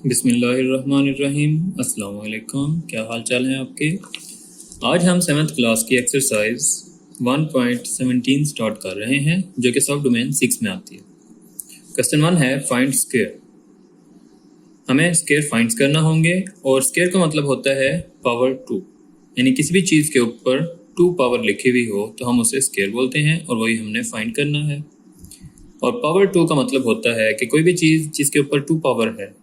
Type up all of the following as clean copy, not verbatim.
बिस्मिल्लाहिर्रहमानिर्रहीम। अस्सलाम वालेकुम। क्या हाल चाल है आपके। आज हम 7th क्लास की एक्सरसाइज 1.17 स्टार्ट कर रहे हैं जो कि सब डोमेन 6 में आती है। क्वेश्चन 1 है फाइंड स्क्वायर। हमें स्क्वायर फाइंड करना होंगे और स्क्वायर का मतलब होता है पावर 2, यानी किसी भी चीज़ के ऊपर 2 पावर लिखी हुई हो तो हम उसे स्क्वायर बोलते हैं और वही हमने फाइंड करना है। और पावर 2 का मतलब होता है कि कोई भी चीज़ जिसके ऊपर 2 पावर है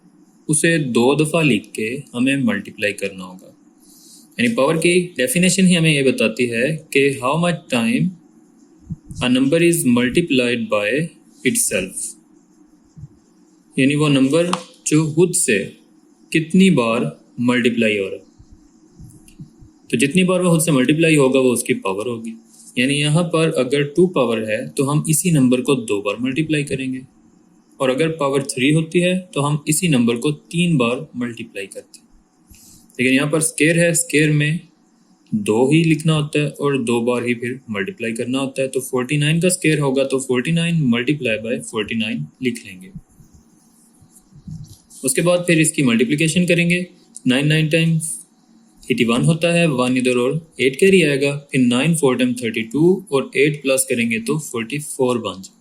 उसे 2 दफ़ा लिख के हमें मल्टीप्लाई करना होगा। यानी पावर की डेफिनेशन ही हमें ये बताती है कि how much time a number is multiplied by itself, यानी वो नंबर जो खुद से कितनी बार मल्टीप्लाई हो रहा है। तो जितनी बार वो खुद से मल्टीप्लाई होगा वो उसकी पावर होगी। यानी यहाँ पर अगर 2 पावर है तो हम इसी नंबर को 2 बार मल्टीप्लाई करेंगे, और अगर पावर 3 होती है तो हम इसी नंबर को 3 बार मल्टीप्लाई करते हैं। लेकिन यहाँ पर स्क्वायर है, स्क्वायर में 2 ही लिखना होता है और 2 बार ही फिर मल्टीप्लाई करना होता है। तो 49 का स्क्वायर होगा तो 49 मल्टीप्लाई बाय 49 लिख लेंगे। उसके बाद फिर इसकी मल्टीप्लिकेशन करेंगे। 9 टाइम्स 81 होता है, 1 इधर और 8 कैरी आएगा। फिर 9 4 टाइम 32 और 8 प्लस करेंगे तो 44 बन जाए।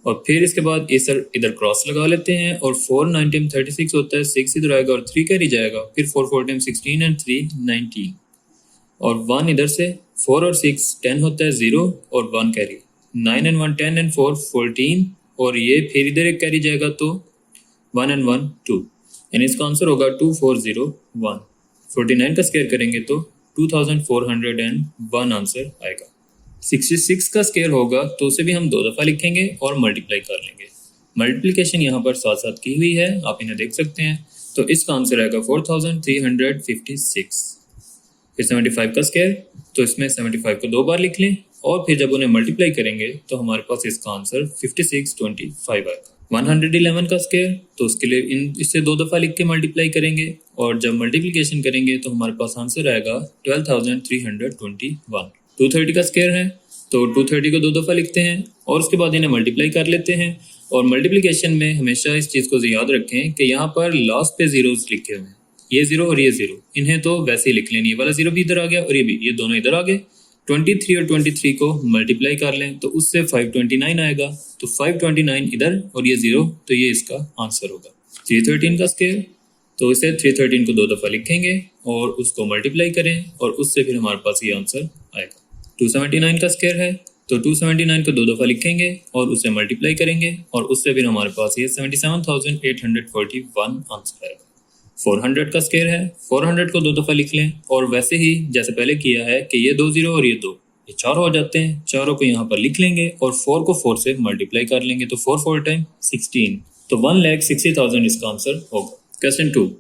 और फिर इसके बाद इधर क्रॉस लगा लेते हैं और 4 9 टाइम 36 होता है, 6 इधर आएगा और 3 कैरी जाएगा। फिर 4 4 टाइम 16 एंड 3 19 और 1 इधर से 4 और 6 10 होता है, 0 और 1 कैरी, 9 एंड 1 10 एंड 4 14 और ये फिर इधर एक कैरी जाएगा तो 1 एंड 1 2, यानी इसका आंसर होगा 2401। 49 का स्क्वायर करेंगे तो 2401 आंसर आएगा। 66 का स्क्वायर होगा तो उसे भी हम 2 दफ़ा लिखेंगे और मल्टीप्लाई कर लेंगे। मल्टीप्लिकेशन यहाँ पर साथ साथ की हुई है, आप इन्हें देख सकते हैं। तो इसका आंसर आएगा 4356। फिर 75 का स्क्वायर, तो इसमें 75 को 2 बार लिख लें और फिर जब उन्हें मल्टीप्लाई करेंगे तो हमारे पास इसका आंसर 5625 आएगा। 111 का स्क्वायर, तो उसके लिए इससे 2 दफ़ा लिख के मल्टीप्लाई करेंगे और जब मल्टीप्लिकेशन करेंगे तो हमारे पास आंसर आएगा 12321। 230 का स्क्वायर है तो 230 को 2 दफ़ा लिखते हैं और उसके बाद इन्हें मल्टीप्लाई कर लेते हैं। और मल्टीप्लिकेशन में हमेशा इस चीज़ को याद रखें कि यहाँ पर लास्ट पे जीरोस लिखे हुए हैं, ये 0 और ये 0, इन्हें तो वैसे ही लिख लें। ये वाला 0 भी इधर आ गया और ये भी, ये दोनों इधर आ गए। 23 और 23 को मल्टीप्लाई कर लें तो उससे 529 आएगा, तो 529 इधर और ये 0, तो ये इसका आंसर होगा। 313 का स्क्वायर, तो इसे 313 को 2 दफ़ा लिखेंगे और उसको मल्टीप्लाई करें और उससे फिर हमारे पास ये आंसर आएगा। 279 का स्क्वायर है तो 279 को 2 दफ़ा लिखेंगे और उसे मल्टीप्लाई करेंगे और उससे फिर हमारे पास ये 77,841 आंसर आएगा। 400 का स्क्वायर है, 400 को 2 दफ़ा लिख लें और वैसे ही जैसे पहले किया है कि ये 2 0 और ये 2, ये 4 हो जाते हैं। चारों को यहाँ पर लिख लेंगे और 4 को 4 से मल्टीप्लाई कर लेंगे तो 4 4 टाइम 16, तो 1,60,000 इसका आंसर होगा। Question 2,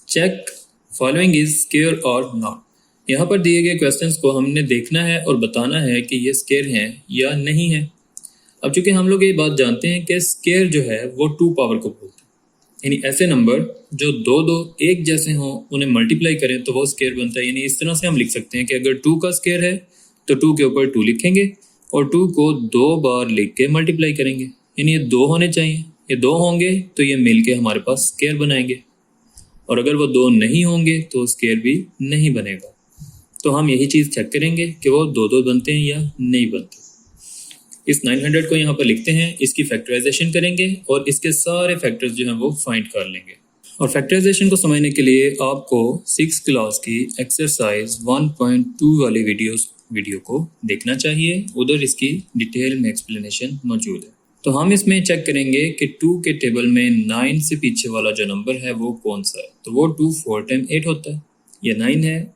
check following is square और नॉट। यहाँ पर दिए गए क्वेश्चंस को हमने देखना है और बताना है कि ये स्क्वायर हैं या नहीं है। अब चूंकि हम लोग ये बात जानते हैं कि स्क्वायर जो है वो 2 पावर को बोलते हैं, यानी ऐसे नंबर जो 2 2 एक जैसे हों उन्हें मल्टीप्लाई करें तो वो स्क्वायर बनता है। यानी इस तरह से हम लिख सकते हैं कि अगर 2 का स्क्वायर है तो 2 के ऊपर 2 लिखेंगे और 2 को 2 बार लिख के मल्टीप्लाई करेंगे, यानी ये 2 होने चाहिए। ये 2 होंगे तो ये मिल के हमारे पास स्क्वायर बनाएंगे, और अगर वो 2 नहीं होंगे तो स्क्वायर भी नहीं बनेगा। तो हम यही चीज़ चेक करेंगे कि वो 2 2 बनते हैं या नहीं बनते। इस 900 को यहाँ पर लिखते हैं, इसकी फैक्टराइजेशन करेंगे और इसके सारे फैक्टर्स जो हैं वो फाइंड कर लेंगे। और फैक्टराइजेशन को समझने के लिए आपको 6 क्लास की एक्सरसाइज 1.2 वाली वीडियो को देखना चाहिए, उधर इसकी डिटेल में एक्सप्लेनेशन मौजूद है। तो हम इसमें चेक करेंगे कि 2 के टेबल में 9 से पीछे वाला जो नंबर है वो कौन सा है। तो वो 2 4 टाइम 8 होता है, ये 9 है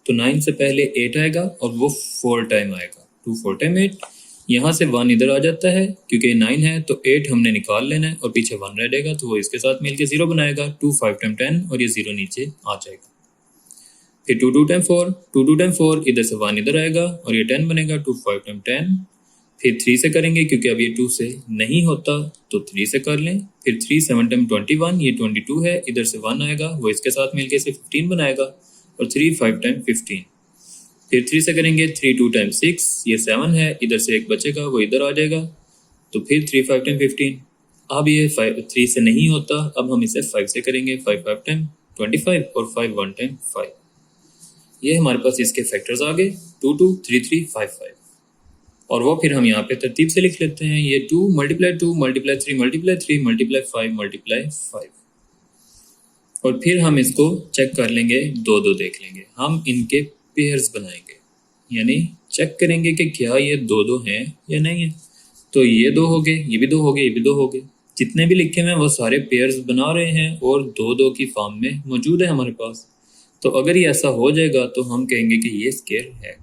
तो 9 से पहले 8 आएगा और वो 4 टाइम आएगा। 2 4 टाइम 8, यहाँ से 1 इधर आ जाता है क्योंकि ये 9 है तो 8 हमने निकाल लेना है और पीछे 1 रह जाएगा तो वो इसके साथ मिलके 0 बनाएगा। 2 5 टाइम 10 और ये 0 नीचे आ जाएगा। फिर 2 2 टाइम 4, 2 2 टाइम 4, इधर से 1 इधर आएगा और ये 10 बनेगा। 2 5 टाइम 10, फिर 3 से करेंगे क्योंकि अब ये 2 से नहीं होता तो 3 से कर लें। फिर 3 7 टाइम 21, ये 22 है, इधर से 1 आएगा वो इसके साथ मिलके से 15 बनाएगा और 3 5 टाइम 15। फिर 3 से करेंगे 3 2 टाइम 6, ये 7 है, इधर से एक बचेगा वो इधर आ जाएगा तो फिर 3 5 टाइम 15। अब ये 3 से नहीं होता, अब हम इसे 5 से करेंगे। 5 5 टाइम 25 और 5 1 टाइम 5। ये हमारे पास इसके फैक्टर्स आ गए 2 2 3 3 5 5। और वो फिर हम यहाँ पे तरतीब से लिख लेते हैं। ये 2 multiply 2 multiply 3 multiply 3 multiply 5 multiply 5। और फिर हम इसको चेक कर लेंगे, 2 2 देख लेंगे, हम इनके पेयर्स बनाएंगे, यानी चेक करेंगे कि क्या ये 2 2 हैं या नहीं है। तो ये 2 हो गए, ये भी 2 हो गए, ये भी 2 हो गए। जितने भी लिखे हुए हैं वो सारे पेयर्स बना रहे हैं और 2 2 की फॉर्म में मौजूद है हमारे पास। तो अगर ये ऐसा हो जाएगा तो हम कहेंगे कि ये स्केयर है।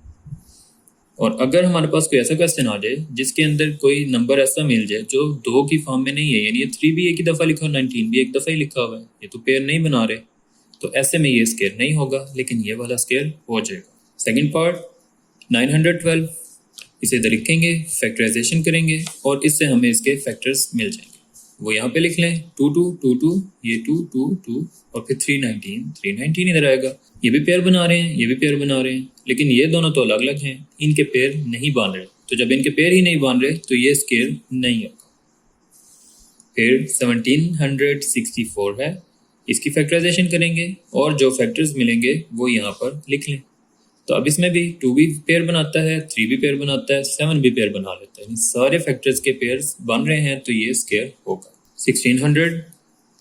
और अगर हमारे पास कोई ऐसा क्वेश्चन आ जाए जिसके अंदर कोई नंबर ऐसा मिल जाए जो 2 की फॉर्म में नहीं है, यानी ये 3 भी एक ही दफ़ा लिखा, 19 भी एक दफ़ा ही लिखा हुआ है, ये तो पेयर नहीं बना रहे, तो ऐसे में ये स्केयर नहीं होगा, लेकिन ये वाला स्केयर हो जाएगा। सेकंड पार्ट 912, इसे इधर लिखेंगे, फैक्टराइजेशन करेंगे और इससे हमें इसके फैक्टर्स मिल जाएंगे। वो यहाँ पे लिख लें 2 2 2 2, ये 2 2 2 और फिर 319 इधर आएगा। ये भी पेयर बना रहे हैं, ये भी पेयर बना रहे हैं, लेकिन ये दोनों तो अलग अलग हैं, इनके पेयर नहीं बन रहे। तो जब इनके पेयर ही नहीं बन रहे तो ये स्केयर नहीं होगा। फिर 1764 है, इसकी फैक्टराइजेशन करेंगे और जो फैक्टर्स मिलेंगे वो यहाँ पर लिख लें। तो अब इसमें भी 2 भी पेयर बनाता है, 3 भी पेयर बनाता है, 7 भी पेयर बना लेता है, सारे फैक्टर्स के पेयर्स बन रहे हैं, तो ये स्केयर होगा। 1600,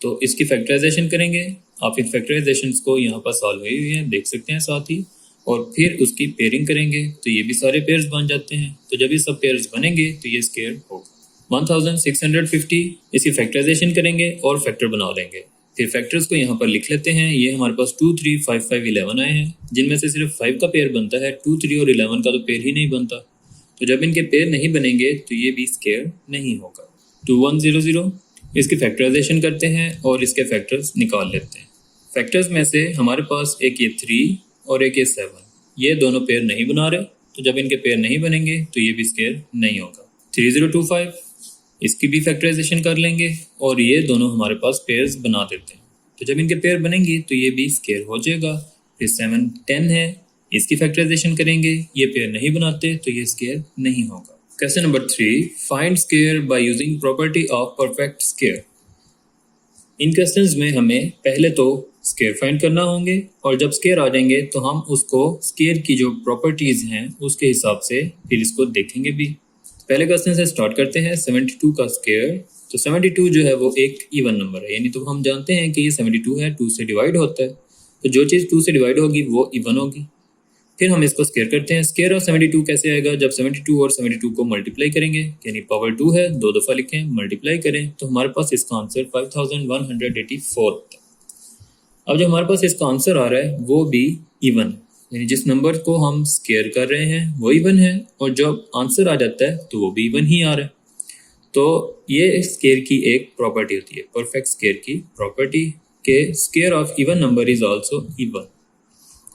तो इसकी फैक्टराइजेशन करेंगे। आप इन फैक्टराइजेशन को यहाँ पर सॉल्व हुई है, देख सकते हैं साथ ही। और फिर उसकी पेयरिंग करेंगे तो ये भी सारे पेयर्स बन जाते हैं। तो जब ये सब पेयर्स बनेंगे तो ये स्केयर होगा। 1650, इसकी फैक्टराइजेशन करेंगे और फैक्टर बना लेंगे। फिर फैक्टर्स को यहाँ पर लिख लेते हैं। ये हमारे पास 2 3 5 5 11 आए हैं, जिनमें से सिर्फ 5 का पेयर बनता है, 2 3 और 11 का तो पेयर ही नहीं बनता। तो जब इनके पेयर नहीं बनेंगे तो ये भी स्केयर नहीं होगा। 2100, इसकी फैक्टराइजेशन करते हैं और इसके फैक्टर्स निकाल लेते हैं। फैक्टर्स में से हमारे पास एक ये 3 और एक ये 7, ये दोनों पेयर नहीं बना रहे, तो जब इनके पेयर नहीं बनेंगे तो ये भी स्केयर नहीं होगा। 3025, इसकी भी फैक्टराइजेशन कर लेंगे और ये दोनों हमारे पास पेयर्स बना देते हैं। तो जब इनके पेयर बनेंगे तो ये भी स्केयर हो जाएगा। फिर 710 है, इसकी फैक्टराइजेशन करेंगे, ये पेयर नहीं बनाते तो ये स्केयर नहीं होगा। Question number 3, find square by using property of perfect square. In questions में हमें पहले तो स्केयर फाइंड करना होंगे और जब स्केयर आ जाएंगे तो हम उसको स्केयर की जो प्रॉपर्टीज हैं उसके हिसाब से फिर इसको देखेंगे भी। पहले क्वेश्चन से स्टार्ट करते हैं। 72 का स्केयर, तो 72 जो है वो एक इवन नंबर है, यानी तो हम जानते हैं कि ये 72 है, 2 से डिवाइड होता है, तो जो चीज़ 2 से डिवाइड होगी वो इवन होगी। फिर हम इसको स्केयर करते हैं। स्केयर ऑफ 72 कैसे आएगा? जब 72 और 72 को मल्टीप्लाई करेंगे, यानी पावर 2 है, 2 दफ़ा लिखें, मल्टीप्लाई करें, तो हमारे पास इसका आंसर 5184 होता है। अब जो हमारे पास इसका आंसर आ रहा है वो भी इवन है, यानी जिस नंबर को हम स्केयर कर रहे हैं वो इवन है और जब आंसर आ जाता है तो वो भी इवन ही आ रहा है। तो ये स्केयर की एक प्रॉपर्टी होती है, परफेक्ट स्केयर की प्रॉपर्टी के square of even number is also even.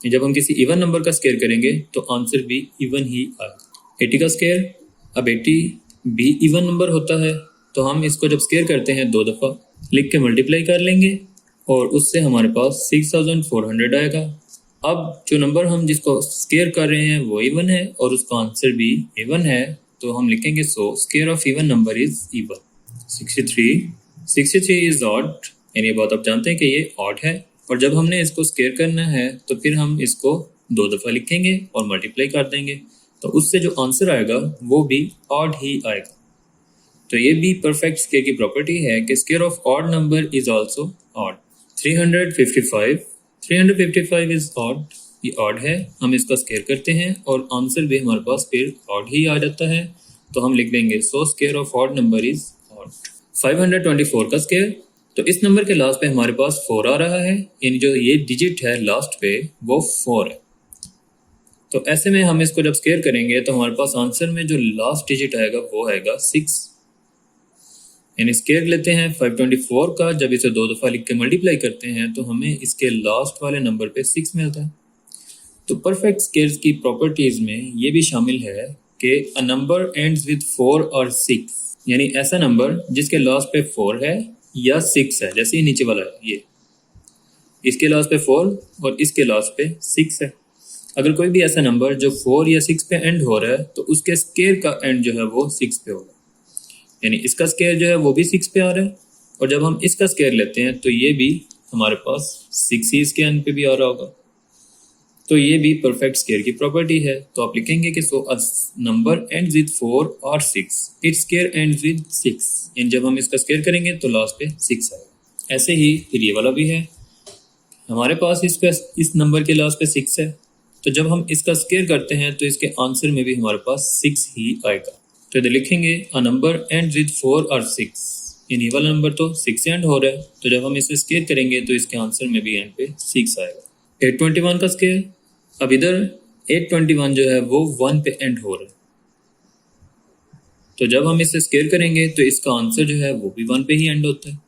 जब हम किसी इवन नंबर का स्केयर करेंगे तो आंसर भी इवन ही आएगा। 80 का स्केयर, अब 80 भी इवन नंबर होता है, तो हम इसको जब स्केयर करते हैं 2 दफ़ा लिख के मल्टीप्लाई कर लेंगे और उससे हमारे पास 6400 आएगा। अब जो नंबर हम जिसको स्केयर कर रहे हैं वो इवन है और उसका आंसर भी इवन है, तो हम लिखेंगे so square of even number is even. 63 is odd, यानी बात आप जानते हैं कि ये ऑड है और जब हमने इसको स्केयर करना है तो फिर हम इसको 2 दफ़ा लिखेंगे और मल्टीप्लाई कर देंगे, तो उससे जो आंसर आएगा वो भी ऑड ही आएगा। तो ये भी परफेक्ट स्केयर की प्रॉपर्टी है कि square of odd number is also odd. 355 is odd, ये ऑड है, हम इसका स्केयर करते हैं और आंसर भी हमारे पास फिर ऑड ही आ जाता है, तो हम लिख देंगे so square of odd number is odd. 524 का स्केयर, तो इस नंबर के लास्ट पे हमारे पास 4 आ रहा है, यानी जो ये डिजिट है लास्ट पे वो 4 है। तो ऐसे में हम इसको जब स्केयर करेंगे तो हमारे पास आंसर में जो लास्ट डिजिट आएगा वो आएगा 6, यानी स्केयर लेते हैं 524 का, जब इसे 2 दफ़ा लिख के मल्टीप्लाई करते हैं तो हमें इसके लास्ट वाले नंबर पे 6 मिलता है। तो परफेक्ट स्केयर्स की प्रॉपर्टीज में ये भी शामिल है कि अ नंबर एंड्स विद 4 और 6, यानी ऐसा नंबर जिसके लास्ट पे 4 है या 6 है, जैसे ये नीचे वाला है, ये इसके लास्ट पे 4 और इसके लास्ट पे 6 है। अगर कोई भी ऐसा नंबर जो 4 या 6 पे एंड हो रहा है तो उसके स्केयर का एंड जो है वो 6 पे होगा। यानी इसका स्क्वायर जो है वो भी 6 पे आ रहा है, और जब हम इसका स्क्वायर लेते हैं तो ये भी हमारे पास 6 ही इसके एंड पे भी आ रहा होगा। तो ये भी परफेक्ट स्क्वायर की प्रॉपर्टी है। तो आप लिखेंगे कि सो अ नंबर एंड्स विद 4 और 6, इट्स स्क्वायर एंड्स विद 6, यानी जब हम इसका स्क्वायर करेंगे तो लास्ट पे 6 आएगा। ऐसे ही फिर ये वाला भी है, हमारे पास इस नंबर के लास्ट पे 6 है, तो जब हम इसका स्क्वायर करते हैं तो इसके आंसर में भी हमारे पास 6 ही आएगा। तो इधर लिखेंगे अ नंबर एंड्स विद 4 और 6, यानी वाला नंबर तो 6 से एंड हो रहा है, तो जब हम इसे स्क्वायर करेंगे तो इसके आंसर में भी एंड पे 6 आएगा। 821 का स्क्वायर, अब इधर 821 जो है वो 1 पे एंड हो रहा है, तो जब हम इसे स्क्वायर करेंगे तो इसका आंसर जो है वो भी 1 पे ही एंड होता है,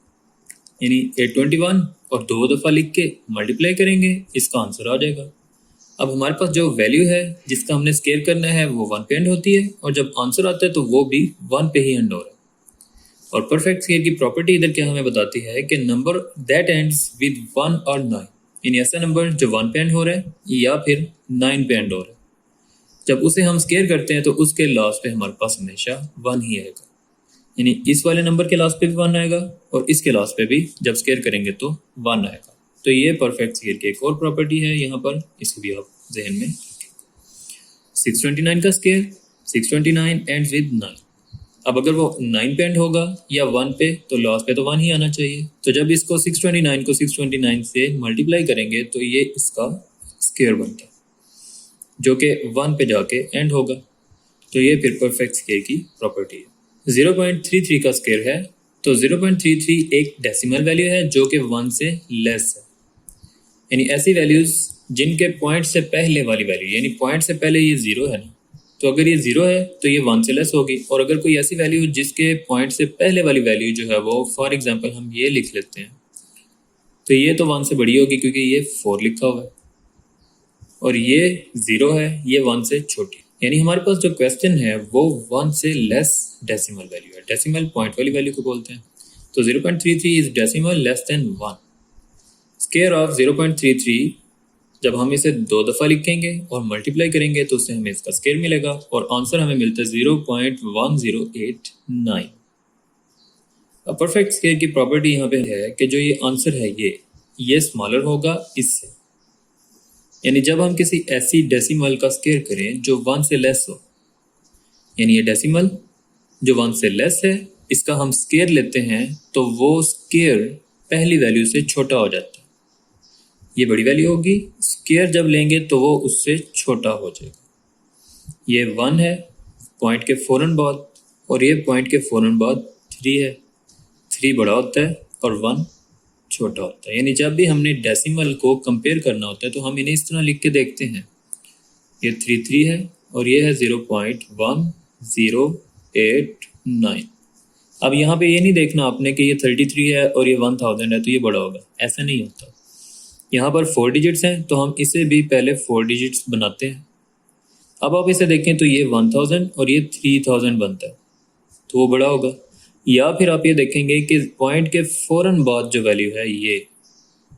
यानी 821 और 2 दफ़ा लिख के मल्टीप्लाई करेंगे, इसका आंसर आ जाएगा। अब हमारे पास जो वैल्यू है जिसका हमने स्क्वायर करना है वो 1 पे एंड होती है, और जब आंसर आता है तो वो भी 1 पे ही एंड हो रहा है। और परफेक्ट स्क्वायर की प्रॉपर्टी इधर क्या हमें बताती है कि नंबर दैट एंड्स विद 1 और 9, यानी ऐसा नंबर जो 1 पे एंड हो रहा है या फिर 9 पे एंड हो रहा है, जब उसे हम स्क्वायर करते हैं तो उसके लास्ट पे हमारे पास हमेशा 1 ही आएगा, यानी इस वाले नंबर के लास्ट पे भी 1 आएगा और इसके लास्ट पे भी जब स्क्वायर करेंगे तो 1 आएगा। तो ये परफेक्ट स्क्वायर की एक और प्रॉपर्टी है यहाँ पर, इसे भी आप जहन में रखें। 629 का स्क्वायर, 629 एंड्स विद 9, अब अगर वो 9 पे एंड होगा या 1 पे तो लास्ट पे तो 1 ही आना चाहिए, तो जब इसको 629 को 629 से मल्टीप्लाई करेंगे तो ये इसका स्क्वायर बनता है जो कि 1 पे जाके एंड होगा, तो ये फिर परफेक्ट स्क्वायर की प्रॉपर्टी है। 0.33 का स्क्वायर है, तो 0.33 एक डेसिमल वैल्यू है जो कि 1 से लेस है, यानी ऐसी वैल्यूज जिनके पॉइंट से पहले वाली वैल्यू, यानी पॉइंट से पहले ये 0 है ना, तो अगर ये 0 है तो ये 1 से लेस होगी, और अगर कोई ऐसी वैल्यू जिसके पॉइंट से पहले वाली वैल्यू जो है वो फॉर एग्जांपल हम ये लिख लेते हैं, तो ये तो 1 से बड़ी होगी क्योंकि ये 4 लिखा हुआ है, और ये 0 है, ये 1 से छोटी, यानी हमारे पास जो क्वेश्चन है वो 1 से लेस डेसिमल वैल्यू है, डेसिमल पॉइंट वाली वैल्यू को बोलते हैं। तो 0.33 is decimal less than 1। Square of 0.33 जब हम इसे 2 दफ़ा लिखेंगे और मल्टीप्लाई करेंगे तो उससे हमें इसका स्क्वायर मिलेगा, और आंसर हमें मिलता है 0.1089। अब परफेक्ट स्क्वायर की प्रॉपर्टी यहाँ पे है कि जो ये आंसर है ये स्मॉलर होगा इससे, यानी जब हम किसी ऐसी डेसिमल का स्क्वायर करें जो 1 से लेस हो, यानी ये डेसिमल जो 1 से लेस है इसका हम स्क्वायर लेते हैं तो वो स्क्वायर पहली वैल्यू से छोटा हो जाता है, ये बड़ी वैल्यू होगी, स्क्वायर जब लेंगे तो वो उससे छोटा हो जाएगा। ये 1 है पॉइंट के फ़ौरन बाद, और ये पॉइंट के फ़ौरन बाद 3 है, 3 बड़ा होता है और 1 छोटा होता है, यानी जब भी हमने डेसिमल को कंपेयर करना होता है तो हम इन्हें इस तरह लिख के देखते हैं, ये 3 है और ये है 0.1089। अब यहाँ पे ये नहीं देखना आपने कि ये 33 है और ये 1000 है तो ये बड़ा होगा, ऐसा नहीं होता। यहाँ पर 4 डिजिट्स हैं तो हम इसे भी पहले 4 डिजिट्स बनाते हैं। अब आप इसे देखें तो ये 1000 और ये 3000 बनता है तो वो बड़ा होगा, या फिर आप ये देखेंगे कि पॉइंट के फ़ौरन बाद जो वैल्यू है ये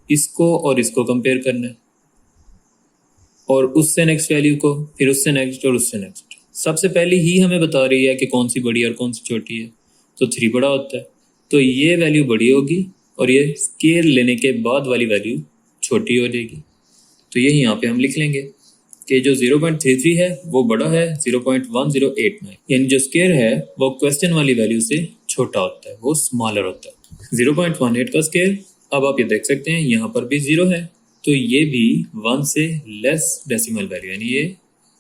इसको और इसको कंपेयर करना है, और उससे नेक्स्ट वैल्यू को, फिर उससे नेक्स्ट और उससे नेक्स्ट, सबसे पहले ही हमें बता रही है कि कौन सी बड़ी और कौन सी छोटी है, तो 3 बड़ा होता है तो ये वैल्यू बड़ी होगी और ये स्केयर लेने के बाद वाली वैल्यू छोटी हो जाएगी। तो ये यहाँ पे हम लिख लेंगे कि जो 0.33 है वो बड़ा है 0.1089, यानी जो स्केयर है वो क्वेश्चन वाली वैल्यू से छोटा होता है, वो स्मॉलर होता है। 0.18 का स्केयर, अब आप ये देख सकते हैं यहाँ पर भी 0 है तो ये भी 1 से लेस डेसिमल वैल्यू, यानी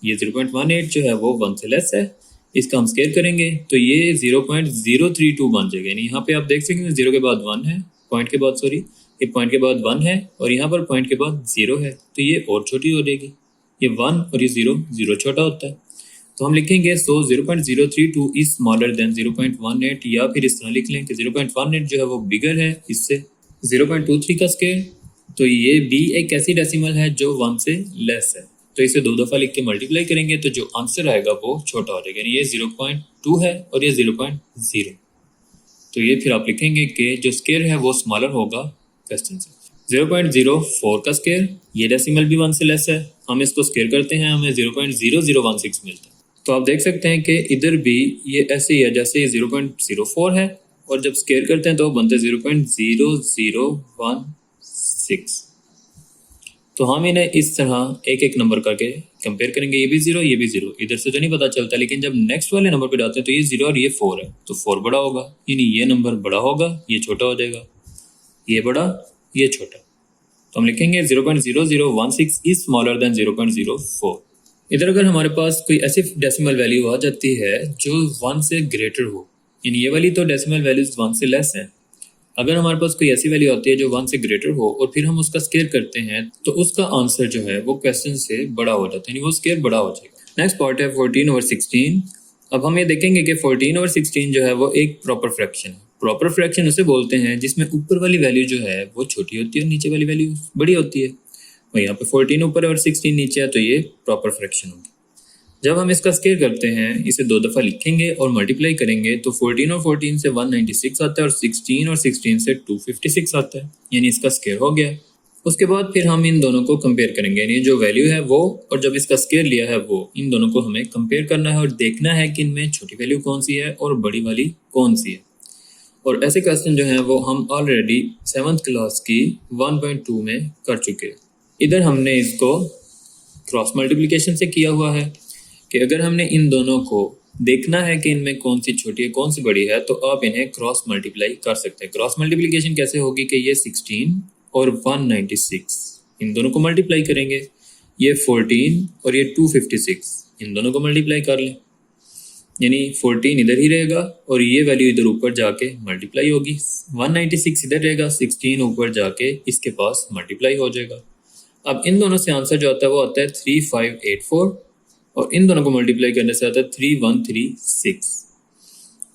ये 0.18 जो है वो 1 से लेस है, इसका हम स्केयर करेंगे तो ये 0.032 बन जाएगा, यानी यहाँ पे आप देख सकते हैं 0 के बाद 1 है, पॉइंट के बाद सॉरी ये पॉइंट के बाद 1 है और यहाँ पर पॉइंट के बाद 0 है तो ये और छोटी हो जाएगी, ये 1 और ये 0 छोटा होता है, तो हम लिखेंगे सो 0.032 इज स्मॉलर देन 0.18, या फिर इस तरह लिख लें कि 0.18 जो है वो बिगर है इससे। 0.23 का स्केयर, तो ये भी एक ऐसी डेसिमल है जो 1 से लेस है, तो इसे 2 दफ़ा लिख के मल्टीप्लाई करेंगे तो जो आंसर आएगा वो छोटा हो जाएगा, यानी ये 0.2 है और ये 0.0, तो ये फिर आप लिखेंगे कि जो स्केयर है वो स्मॉलर होगा क्वेश्चन से। 0.04 का स्केयर, ये डेसिमल भी 1 से लेस है, हम इसको स्केयर करते हैं हमें 0.0016 मिलता है, तो आप देख सकते हैं कि इधर भी ये ऐसे ही है जैसे ये 0.04 है और जब स्केयर करते हैं तो बनते 0.0016। तो हम इन्हें इस तरह एक एक नंबर करके कंपेयर करेंगे, ये भी 0 ये भी 0, इधर से तो नहीं पता चलता, लेकिन जब नेक्स्ट वाले नंबर पे जाते हैं तो ये 0 और ये 4 है, तो 4 बड़ा होगा, यानी ये नंबर बड़ा होगा, ये छोटा हो जाएगा, ये बड़ा ये छोटा। तो हम लिखेंगे 0.0016 इज स्मॉलर देन 0.04। इधर अगर हमारे पास कोई ऐसी डेसिमल वैल्यू आ जाती है जो 1 से ग्रेटर हो, यानी ये वाली तो डेसिमल वैल्यूज 1 से लेस है, अगर हमारे पास कोई ऐसी वैल्यू आती है जो 1 से ग्रेटर हो और फिर हम उसका स्केयर करते हैं तो उसका आंसर जो है वो क्वेश्चन से बड़ा हो जाता है, यानी वो स्केयर बड़ा हो जाएगा। नेक्स्ट पार्ट है 14/16। अब हम ये देखेंगे कि 14/16 जो है वो एक प्रॉपर फ्रैक्शन है। प्रॉपर फ्रैक्शन उसे बोलते हैं जिसमें ऊपर वाली वैल्यू जो है वो छोटी होती है और नीचे वाली वैल्यू बड़ी होती है। और यहाँ पे 14 ऊपर है और 16 नीचे है, तो ये प्रॉपर फ्रैक्शन होगी। जब हम इसका स्केयर करते हैं, इसे 2 दफ़ा लिखेंगे और मल्टीप्लाई करेंगे तो 14 और 14 से 196 आता है और 16 और 16 से 256 आता है, यानी इसका स्केयर हो गया। उसके बाद फिर हम इन दोनों को कंपेयर करेंगे, यानी जो वैल्यू है वो और जब इसका स्केयर लिया है वो, इन दोनों को हमें कंपेयर करना है और देखना है कि इनमें छोटी वैल्यू कौन सी है और बड़ी वाली कौन सी है। और ऐसे क्वेश्चन जो हैं वो हम ऑलरेडी 7th क्लास की 1.2 में कर चुके हैं। इधर हमने इसको क्रॉस मल्टीप्लिकेशन से किया हुआ है कि अगर हमने इन दोनों को देखना है कि इनमें कौन सी छोटी है कौन सी बड़ी है, तो आप इन्हें क्रॉस मल्टीप्लाई कर सकते हैं। क्रॉस मल्टीप्लिकेशन कैसे होगी कि ये 16 और 196 इन दोनों को मल्टीप्लाई करेंगे, ये 14 और ये 256 इन दोनों को मल्टीप्लाई कर लें, यानी 14 इधर ही रहेगा और ये वैल्यू इधर ऊपर जाके मल्टीप्लाई होगी, 196 इधर रहेगा, 16 ऊपर जाके इसके पास मल्टीप्लाई हो जाएगा। अब इन दोनों से आंसर जो आता है वो आता है 3584 और इन दोनों को मल्टीप्लाई करने से आता है 3136।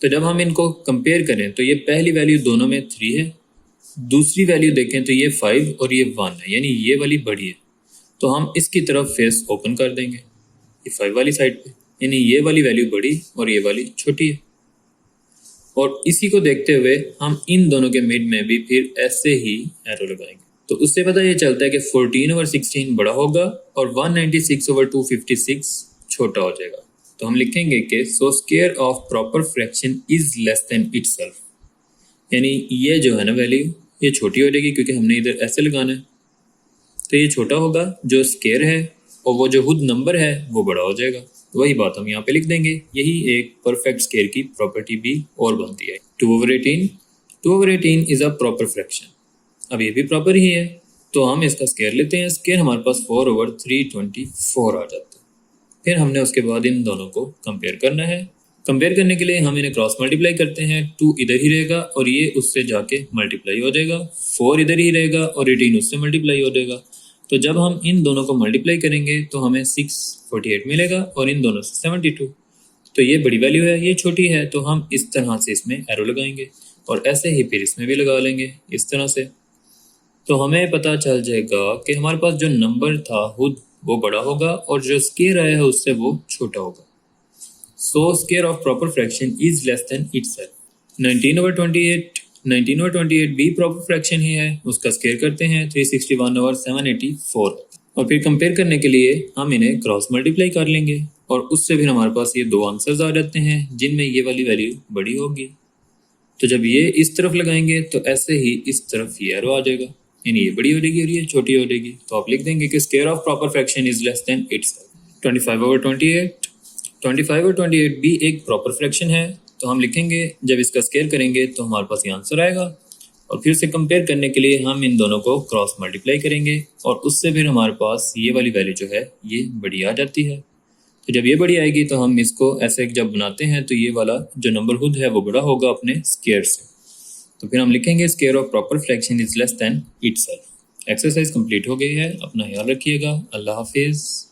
तो जब हम इनको कंपेयर करें तो ये पहली वैल्यू दोनों में 3 है, दूसरी वैल्यू देखें तो ये 5 और ये 1 है, यानी ये वाली बड़ी है। तो हम इसकी तरफ फेस ओपन कर देंगे ये 5 वाली साइड पे, यानी ये वाली वैल्यू बड़ी और ये वाली छोटी है। और इसी को देखते हुए हम इन दोनों के मिड में भी फिर ऐसे ही एरो लगाएंगे। तो उससे पता ये चलता है कि 14/16 बड़ा होगा और 196/256 छोटा हो जाएगा। तो हम लिखेंगे कि so square of proper fraction is less than itself, यानी ये जो है ना वैल्यू ये छोटी हो जाएगी क्योंकि हमने इधर ऐसे लगाना है, तो ये छोटा होगा जो स्क्वायर है और वो जो खुद नंबर है वो बड़ा हो जाएगा। तो वही बात हम यहाँ पे लिख देंगे। यही एक परफेक्ट स्क्वायर की प्रॉपर्टी भी और बनती है। 2/18 इज अ प्रॉपर फ्रैक्शन। अब ये भी प्रॉपर ही है, तो हम इसका स्क्वायर लेते हैं। स्क्वायर हमारे पास 4/324 आ जाता है। फिर हमने उसके बाद इन दोनों को कंपेयर करना है। कंपेयर करने के लिए हम इन्हें क्रॉस मल्टीप्लाई करते हैं। 2 इधर ही रहेगा और ये उससे जाके मल्टीप्लाई हो जाएगा, 4 इधर ही रहेगा और 18 उससे मल्टीप्लाई हो जाएगा। तो जब हम इन दोनों को मल्टीप्लाई करेंगे तो हमें 648 मिलेगा और इन दोनों से 72। तो ये बड़ी वैल्यू है, ये छोटी है, तो हम इस तरह से इसमें एरो लगाएंगे और ऐसे ही फिर इसमें भी लगा लेंगे इस तरह से। तो हमें पता चल जाएगा कि हमारे पास जो नंबर था खुद वो बड़ा होगा और जो स्क्वायर आया है उससे वो छोटा होगा। So square of proper fraction is less than itself. 19/28 भी प्रॉपर फ्रैक्शन ही है, उसका स्क्वायर करते हैं 361/784 और फिर कंपेयर करने के लिए हम इन्हें क्रॉस मल्टीप्लाई कर लेंगे और उससे फिर हमारे पास ये 2 आंसर्स आ जाते हैं जिनमें ये वाली वैल्यू बड़ी होगी। तो जब ये इस तरफ लगाएंगे तो ऐसे ही इस तरफ ये एरो आ जाएगा, यानी ये बड़ी हो जाएगी और ये छोटी हो जाएगी। तो आप लिख देंगे कि square of proper fraction is less than itself. 25/28 भी एक प्रॉपर फ्रैक्शन है, तो हम लिखेंगे जब इसका स्क्वायर करेंगे तो हमारे पास ये आंसर आएगा और फिर से कंपेयर करने के लिए हम इन दोनों को क्रॉस मल्टीप्लाई करेंगे और उससे फिर हमारे पास ये वाली वैल्यू जो है ये बड़ी आ जाती है। तो जब ये बड़ी आएगी तो हम इसको ऐसे जब बनाते हैं तो ये वाला जो नंबर खुद है वो बड़ा होगा अपने स्क्वायर से। तो फिर हम लिखेंगे square of proper fraction is less than itself. Exercise complete हो गई है, अपना ख्याल रखिएगा। अल्लाह हाफिज़।